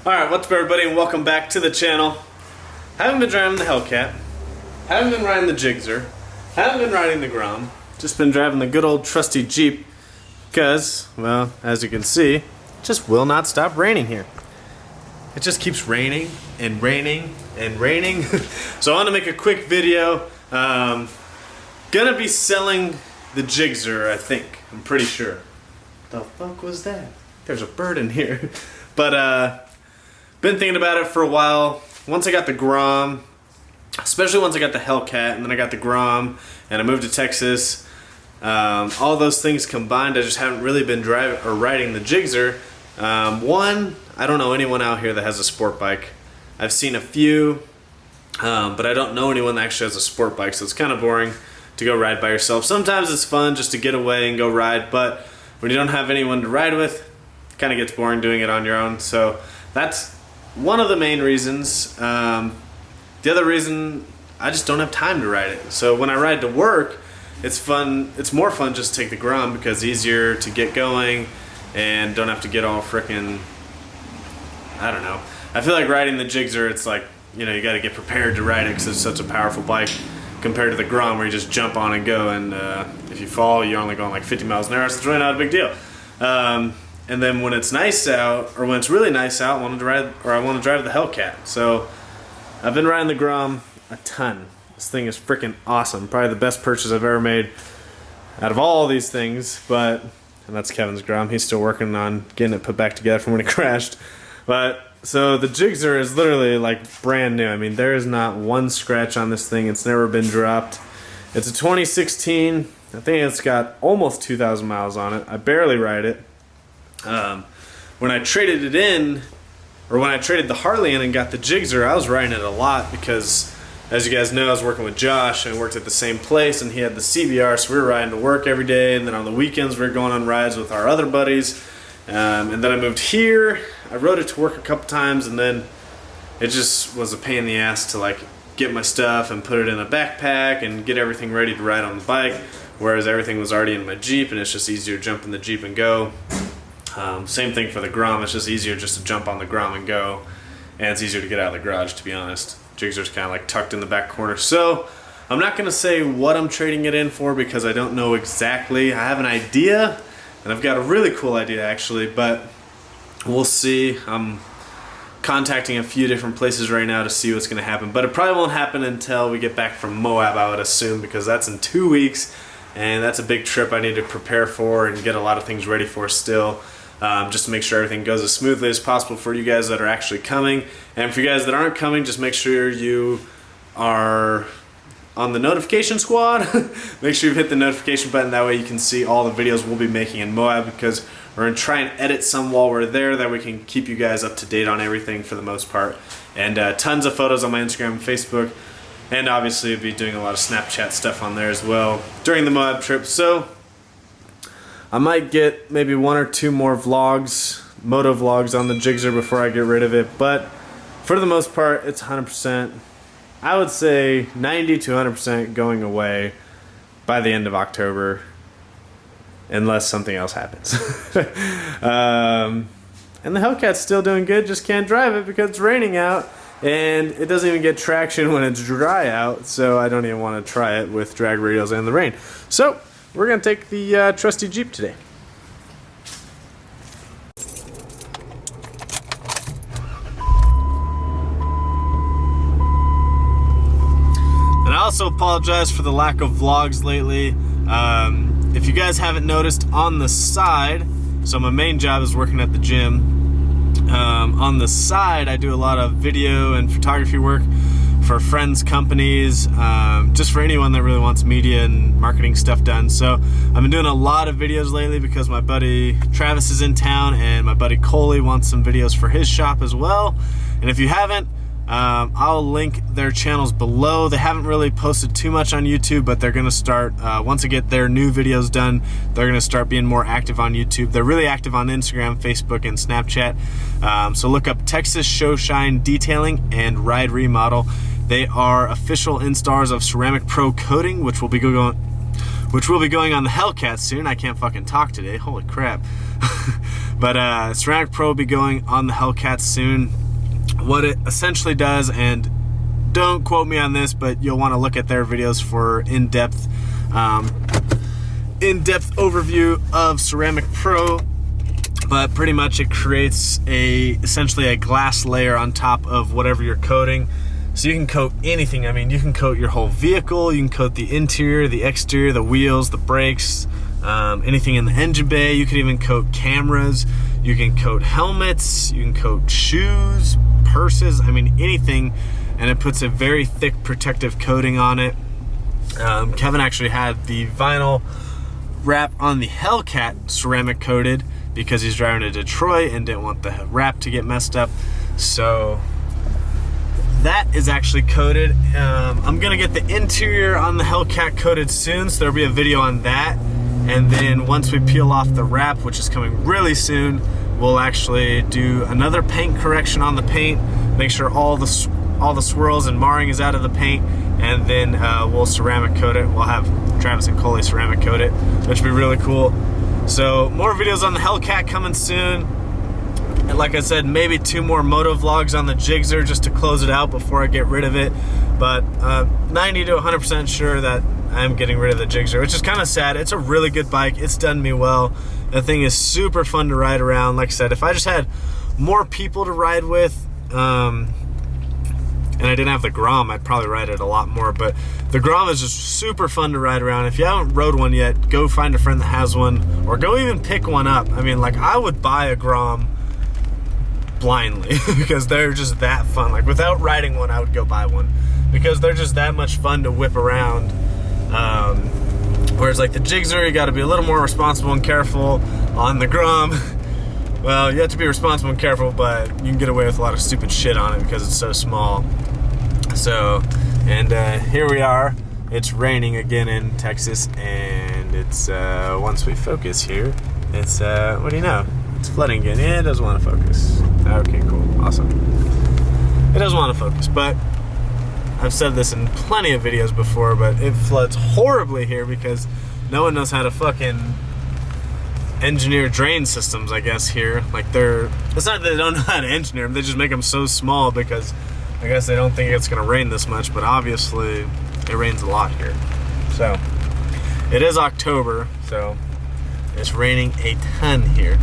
Alright, what's up everybody and welcome back to the channel. Haven't been driving the Hellcat, haven't been riding the Gixxer, haven't been riding the Grom, just been driving the good old trusty Jeep because, well, as you can see, it just will not stop raining here. It just keeps raining and raining and raining. So I want to make a quick video. Gonna be selling the Gixxer, I think. I'm pretty sure. The fuck was that? There's a bird in here. But been thinking about it for a while. Once I got the Grom, especially once I got the Hellcat, and then I got the Grom, and I moved to Texas. All those things combined, I just haven't really been driving or riding the Gixxer. One, I don't know anyone out here that has a sport bike. I've seen a few, but I don't know anyone that actually has a sport bike, so it's kind of boring to go ride by yourself. Sometimes it's fun just to get away and go ride, but when you don't have anyone to ride with, it kind of gets boring doing it on your own. So that's one of the main reasons. The other reason, I just don't have time to ride it. So when I ride to work, it's fun. It's more fun just to take the Grom because it's easier to get going and don't have to get all frickin', I don't know. I feel like riding the Gixxer, it's like, you know, you got to get prepared to ride it because it's such a powerful bike compared to the Grom where you just jump on and go, and if you fall, you're only going like 50 miles an hour, so it's really not a big deal. And then when it's nice out, or when it's really nice out, I want to drive the Hellcat. So I've been riding the Grom a ton. This thing is freaking awesome. Probably the best purchase I've ever made out of all these things. And that's Kevin's Grom. He's still working on getting it put back together from when it crashed. So the Gixxer is literally like brand new. I mean, there is not one scratch on this thing. It's never been dropped. It's a 2016. I think it's got almost 2,000 miles on it. I barely ride it. When I traded it in, or when I traded the Harley in and got the Gixxer, I was riding it a lot because, as you guys know, I was working with Josh and I worked at the same place, and he had the CBR, so we were riding to work every day, and then on the weekends we were going on rides with our other buddies. And then I moved here. I rode it to work a couple times, and then it just was a pain in the ass to like get my stuff and put it in a backpack and get everything ready to ride on the bike, whereas everything was already in my Jeep, and it's just easier to jump in the Jeep and go. Same thing for the Grom. It's just easier just to jump on the Grom and go, and it's easier to get out of the garage, to be honest. Gixxer's kind of like tucked in the back corner. So I'm not gonna say what I'm trading it in for because I don't know exactly. I have an idea, and I've got a really cool idea actually, but we'll see. I'm contacting a few different places right now to see what's gonna happen, but it probably won't happen until we get back from Moab, I would assume, because that's in 2 weeks, and that's a big trip I need to prepare for and get a lot of things ready for still. Just to make sure everything goes as smoothly as possible for you guys that are actually coming. And for you guys that aren't coming, just make sure you are on the notification squad. Make sure you've hit the notification button, that way you can see all the videos we'll be making in Moab, because we're going to try and edit some while we're there, that we can keep you guys up to date on everything for the most part. And tons of photos on my Instagram and Facebook, and obviously I'll be doing a lot of Snapchat stuff on there as well during the Moab trip. So I might get maybe 1 or 2 more vlogs, moto vlogs on the Gixxer before I get rid of it, but for the most part it's 100%, I would say 90 to 100% going away by the end of October, unless something else happens. And the Hellcat's still doing good, just can't drive it because it's raining out, and it doesn't even get traction when it's dry out, so I don't even want to try it with drag radials and the rain. So we're going to take the trusty Jeep today. And I also apologize for the lack of vlogs lately. If you guys haven't noticed, on the side, so my main job is working at the gym. On the side, I do a lot of video and photography work for friends, companies, just for anyone that really wants media and marketing stuff done. So I've been doing a lot of videos lately because my buddy Travis is in town, and my buddy Coley wants some videos for his shop as well. And if you haven't, I'll link their channels below. They haven't really posted too much on YouTube, but they're gonna start, once they get their new videos done, they're gonna start being more active on YouTube. They're really active on Instagram, Facebook, and Snapchat. So look up Texas Show Shine Detailing and Ride Remodel. They are official installers of Ceramic Pro Coating, which will be going which will be going on the Hellcat soon. I can't fucking talk today, holy crap. But Ceramic Pro will be going on the Hellcat soon. What it essentially does, and don't quote me on this, but you'll want to look at their videos for in-depth overview of Ceramic Pro. But pretty much it creates essentially a glass layer on top of whatever you're coating. So you can coat anything. I mean, you can coat your whole vehicle, you can coat the interior, the exterior, the wheels, the brakes, anything in the engine bay. You could even coat cameras, you can coat helmets, you can coat shoes, purses, I mean anything, and it puts a very thick protective coating on it. Kevin actually had the vinyl wrap on the Hellcat ceramic coated because he's driving to Detroit and didn't want the wrap to get messed up. So that is actually coated. I'm gonna get the interior on the Hellcat coated soon, so there'll be a video on that. And then once we peel off the wrap, which is coming really soon, we'll actually do another paint correction on the paint, make sure all the swirls and marring is out of the paint, and then we'll ceramic coat it. We'll have Travis and Coley ceramic coat it, which will be really cool. So more videos on the Hellcat coming soon. And like I said, maybe 2 more moto vlogs on the Gixxer just to close it out before I get rid of it. But 90 to 100% sure that I'm getting rid of the Gixxer, which is kind of sad. It's a really good bike. It's done me well. The thing is super fun to ride around. Like I said, if I just had more people to ride with, and I didn't have the Grom, I'd probably ride it a lot more. But the Grom is just super fun to ride around. If you haven't rode one yet, go find a friend that has one, or go even pick one up. I mean, like, I would buy a Grom blindly because they're just that fun. Like, without riding one, I would go buy one because they're just that much fun to whip around. Whereas like the Gixxer, you got to be a little more responsible and careful. On the Grom, well, you have to be responsible and careful, but you can get away with a lot of stupid shit on it because it's so small. So, and here we are. It's raining again in Texas, and it's once we focus here, it's what do you know? It's flooding again. Yeah, it doesn't want to focus. Okay, cool, awesome. It doesn't want to focus, but I've said this in plenty of videos before, but it floods horribly here because no one knows how to fucking engineer drain systems, I guess, here. Like, it's not that they don't know how to engineer them, they just make them so small because I guess they don't think it's gonna rain this much, but obviously it rains a lot here. So, it is October, so it's raining a ton here.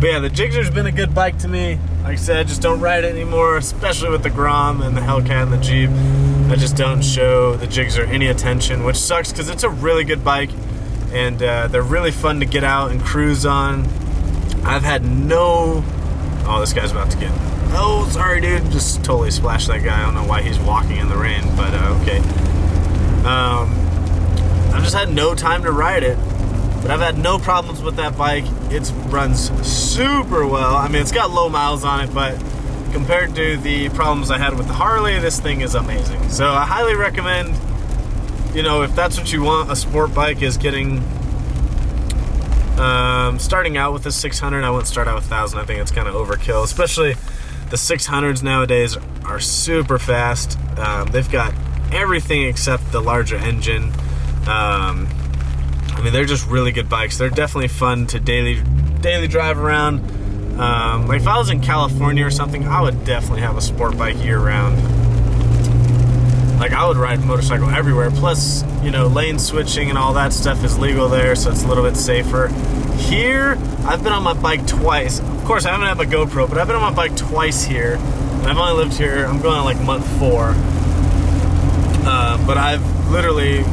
But yeah, the Gixxer's been a good bike to me. Like I said, just don't ride it anymore, especially with the Grom and the Hellcat and the Jeep. I just don't show the Gixxer any attention, which sucks because it's a really good bike, and they're really fun to get out and cruise on. I've had no... Oh, this guy's about to get... Oh, sorry, dude. Just totally splashed that guy. I don't know why he's walking in the rain, but okay. I've just had no time to ride it. But I've had no problems with that bike. It runs super well. I mean, it's got low miles on it, but compared to the problems I had with the Harley, this thing is amazing. So I highly recommend, you know, if that's what you want, a sport bike is getting, starting out with a 600. I wouldn't start out with 1,000. I think it's kind of overkill, especially the 600s nowadays are super fast. They've got everything except the larger engine. I mean, they're just really good bikes. They're definitely fun to daily drive around. Like if I was in California or something, I would definitely have a sport bike year-round. Like, I would ride a motorcycle everywhere. Plus, you know, lane switching and all that stuff is legal there, so it's a little bit safer. Here, I've been on my bike twice. Of course, I haven't had my GoPro, but I've been on my bike twice here. And I've only lived here, I'm going on like month 4. But I've literally...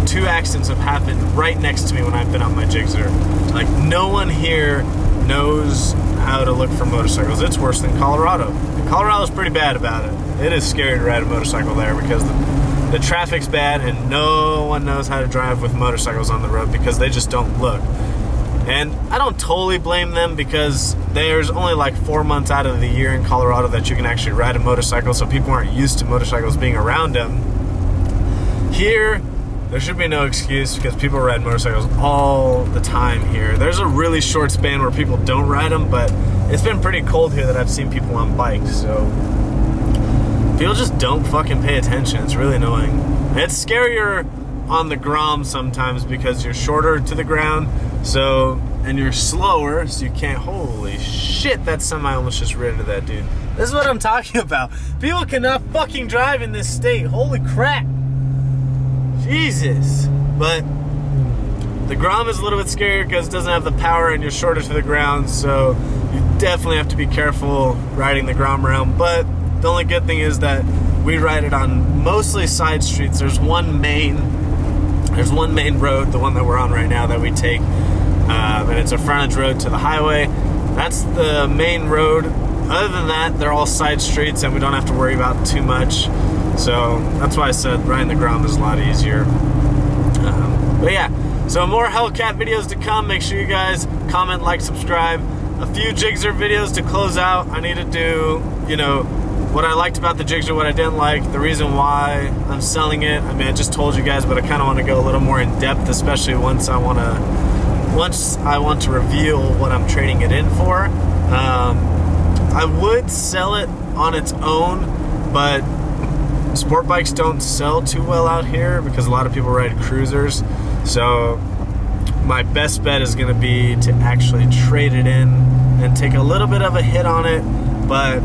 2 accidents have happened right next to me when I've been on my Gixxer. Like, no one here knows how to look for motorcycles. It's worse than Colorado. And Colorado's pretty bad about it. It is scary to ride a motorcycle there because the traffic's bad and no one knows how to drive with motorcycles on the road because they just don't look. And I don't totally blame them because there's only like 4 months out of the year in Colorado that you can actually ride a motorcycle, so people aren't used to motorcycles being around them. Here, there should be no excuse because people ride motorcycles all the time here. There's a really short span where people don't ride them, but it's been pretty cold here that I've seen people on bikes, so people just don't fucking pay attention. It's really annoying. It's scarier on the Grom sometimes because you're shorter to the ground, so, and you're slower, so you can't. Holy shit, that semi almost just ran into that dude. This is what I'm talking about. People cannot fucking drive in this state. Holy crap. Jesus. But the Grom is a little bit scarier because it doesn't have the power and you're shorter to the ground, so you definitely have to be careful riding the Grom around. But the only good thing is that we ride it on mostly side streets. There's one main road, the one that we're on right now, that we take, and it's a frontage road to the highway. That's the main road. Other than that, they're all side streets and we don't have to worry about too much. So that's why I said riding the Grom is a lot easier. But yeah, so more Hellcat videos to come. Make sure you guys comment, like, subscribe. A few Gixxer videos to close out. I need to do, you know, what I liked about the Gixxer, what I didn't like, the reason why I'm selling it. I mean, I just told you guys, but I kind of want to go a little more in depth, especially once I want to reveal what I'm trading it in for. I would sell it on its own, but sport bikes don't sell too well out here because a lot of people ride cruisers. So my best bet is going to be to actually trade it in and take a little bit of a hit on it, but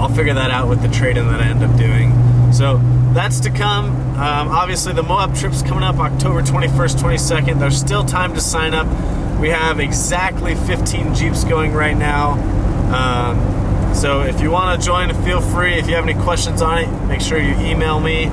I'll figure that out with the trade-in that I end up doing. So that's to come. Obviously the Moab trip's coming up October 21st, 22nd. There's still time to sign up. We have exactly 15 Jeeps going right now. So if you want to join, feel free. If you have any questions on it, make sure you email me.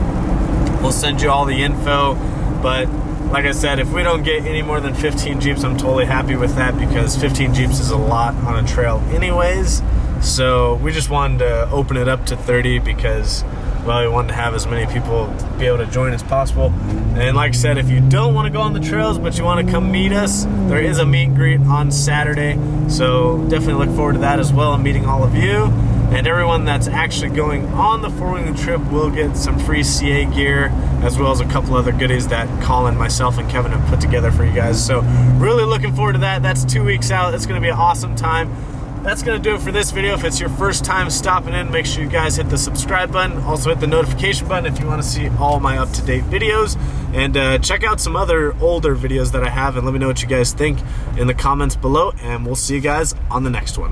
We'll send you all the info. But like I said, if we don't get any more than 15 Jeeps, I'm totally happy with that because 15 Jeeps is a lot on a trail anyways. So we just wanted to open it up to 30 because, well, we wanted to have as many people be able to join as possible. And like I said, if you don't want to go on the trails but you want to come meet us, there is a meet and greet on Saturday. So definitely look forward to that as well and meeting all of you. And everyone that's actually going on the four-wheeling trip will get some free CA gear, as well as a couple other goodies that Colin, myself, and Kevin have put together for you guys. So really looking forward to that. That's 2 weeks out. It's going to be an awesome time. That's going to do it for this video. If it's your first time stopping in, make sure you guys hit the subscribe button. Also hit the notification button if you want to see all my up-to-date videos. And check out some other older videos that I have and let me know what you guys think in the comments below. And we'll see you guys on the next one.